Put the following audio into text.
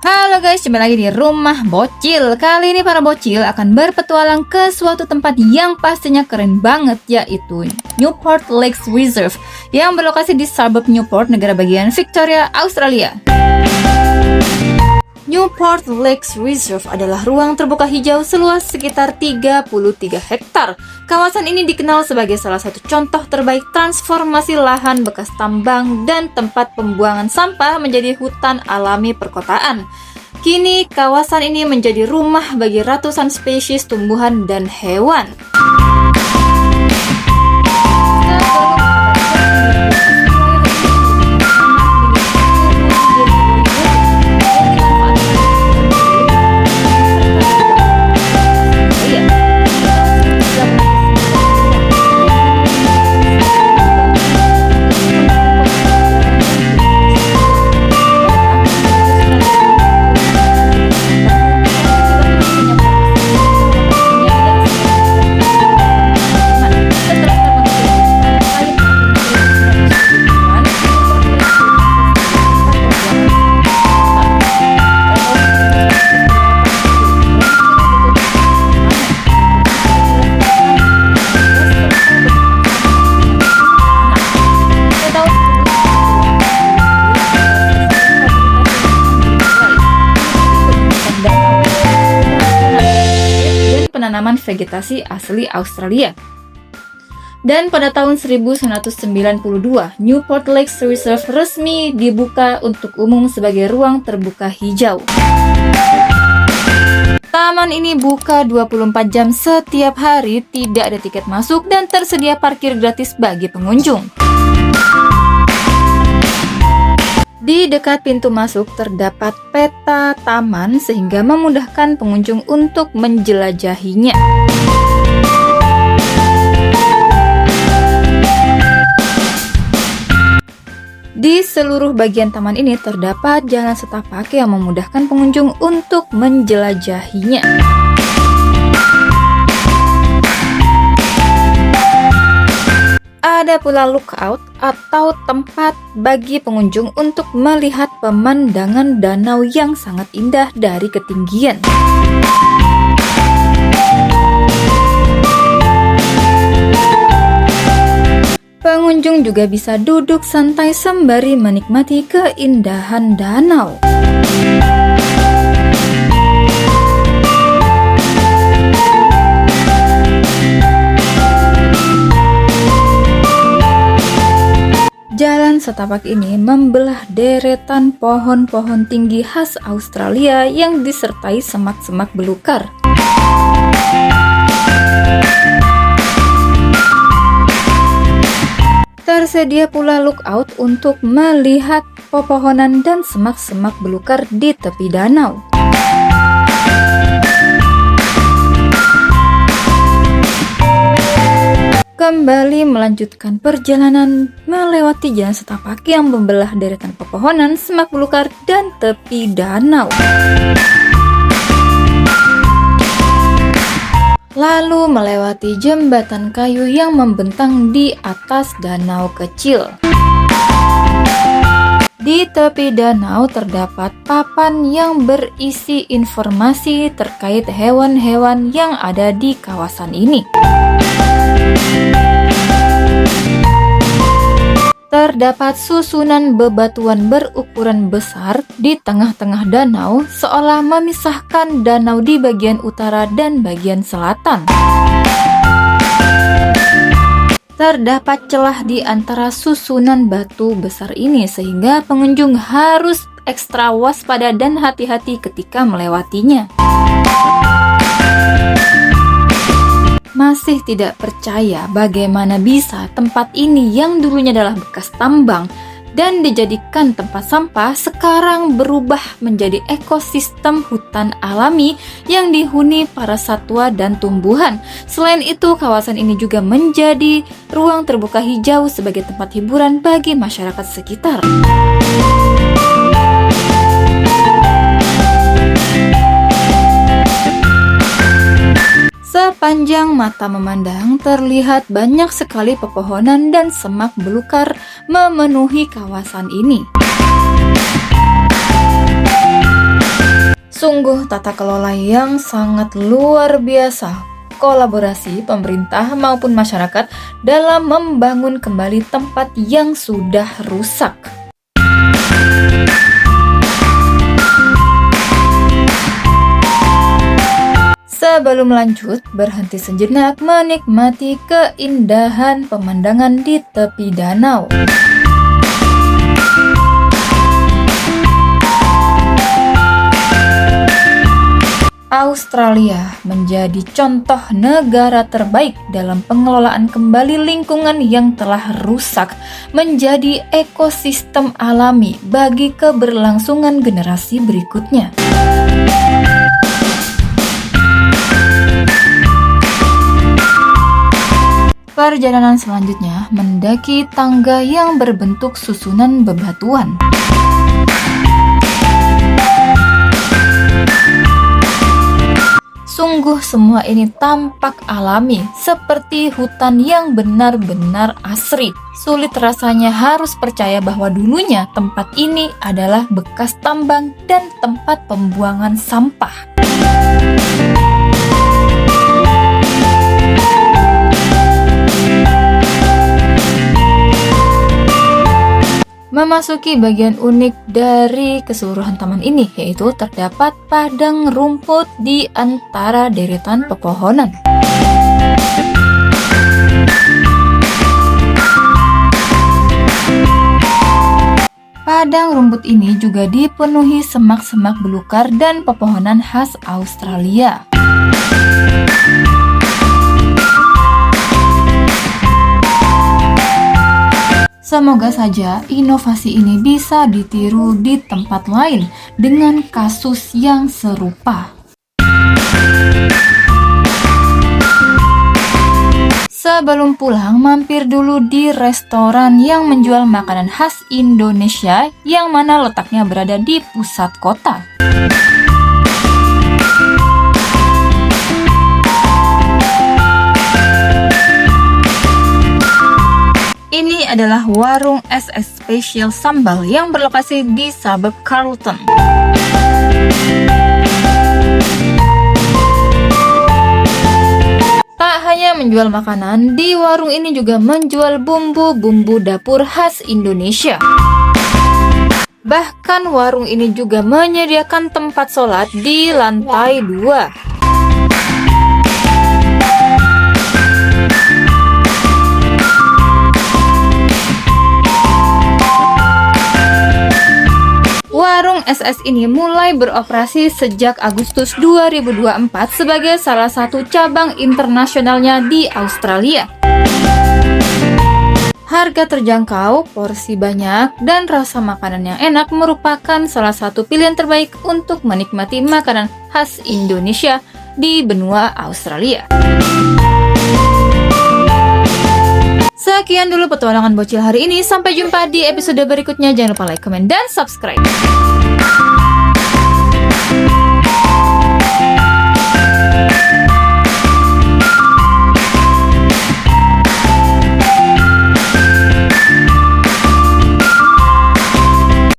Halo guys, kembali lagi di Rumah Bocil. Kali ini para bocil akan berpetualang ke suatu tempat yang pastinya keren banget, yaitu Newport Lakes Reserve yang berlokasi di suburb Newport, negara bagian Victoria, Australia. Newport Lakes Reserve adalah ruang terbuka hijau seluas sekitar 33 hektar. Kawasan ini dikenal sebagai salah satu contoh terbaik transformasi lahan bekas tambang dan tempat pembuangan sampah menjadi hutan alami perkotaan. Kini, kawasan ini menjadi rumah bagi ratusan spesies tumbuhan dan hewan. Penanaman vegetasi asli Australia. Dan pada tahun 1992, Newport Lakes Reserve resmi dibuka untuk umum sebagai ruang terbuka hijau. Taman ini buka 24 jam setiap hari, tidak ada tiket masuk dan tersedia parkir gratis bagi pengunjung. Di dekat pintu masuk terdapat peta taman sehingga memudahkan pengunjung untuk menjelajahinya. Di seluruh bagian taman ini terdapat jalan setapak yang memudahkan pengunjung untuk menjelajahinya. Ada pula lookout atau tempat bagi pengunjung untuk melihat pemandangan danau yang sangat indah dari ketinggian. Pengunjung juga bisa duduk santai sembari menikmati keindahan danau. Jalan setapak ini membelah deretan pohon-pohon tinggi khas Australia yang disertai semak-semak belukar. Tersedia pula lookout untuk melihat pepohonan dan semak-semak belukar di tepi danau. Kembali melanjutkan perjalanan melewati jalan setapak yang membelah deretan pepohonan, semak belukar, dan tepi danau. Lalu melewati jembatan kayu yang membentang di atas danau kecil. Di tepi danau terdapat papan yang berisi informasi terkait hewan-hewan yang ada di kawasan ini. Terdapat susunan bebatuan berukuran besar di tengah-tengah danau, seolah memisahkan danau di bagian utara dan bagian selatan. Terdapat celah di antara susunan batu besar ini, sehingga pengunjung harus ekstra waspada dan hati-hati ketika melewatinya. Masih tidak percaya bagaimana bisa tempat ini yang dulunya adalah bekas tambang dan dijadikan tempat sampah sekarang berubah menjadi ekosistem hutan alami yang dihuni para satwa dan tumbuhan. Selain itu, kawasan ini juga menjadi ruang terbuka hijau sebagai tempat hiburan bagi masyarakat sekitar. Sepanjang mata memandang, terlihat banyak sekali pepohonan dan semak belukar memenuhi kawasan ini. Sungguh tata kelola yang sangat luar biasa. Kolaborasi pemerintah maupun masyarakat dalam membangun kembali tempat yang sudah rusak. Sebelum lanjut, berhenti sejenak menikmati keindahan pemandangan di tepi danau. Australia menjadi contoh negara terbaik dalam pengelolaan kembali lingkungan yang telah rusak menjadi ekosistem alami bagi keberlangsungan generasi berikutnya. Perjalanan selanjutnya mendaki tangga yang berbentuk susunan bebatuan. Sungguh semua ini tampak alami, seperti hutan yang benar-benar asri. Sulit rasanya harus percaya bahwa dulunya tempat ini adalah bekas tambang dan tempat pembuangan sampah. Memasuki bagian unik dari keseluruhan taman ini, yaitu terdapat padang rumput di antara deretan pepohonan. Padang rumput ini juga dipenuhi semak-semak belukar dan pepohonan khas Australia. Semoga saja inovasi ini bisa ditiru di tempat lain dengan kasus yang serupa. Sebelum pulang, mampir dulu di restoran yang menjual makanan khas Indonesia yang mana letaknya berada di pusat kota. Ini adalah warung SS Special Sambal yang berlokasi di suburb Carlton. Tak hanya menjual makanan, di warung ini juga menjual bumbu-bumbu dapur khas Indonesia. Bahkan warung ini juga menyediakan tempat sholat di lantai 2. Warung SS ini mulai beroperasi sejak Agustus 2024 sebagai salah satu cabang internasionalnya di Australia. Harga terjangkau, porsi banyak, dan rasa makanan yang enak merupakan salah satu pilihan terbaik untuk menikmati makanan khas Indonesia di benua Australia. Sekian dulu petualangan bocil hari ini. Sampai jumpa di episode berikutnya. Jangan lupa like, komen, dan subscribe.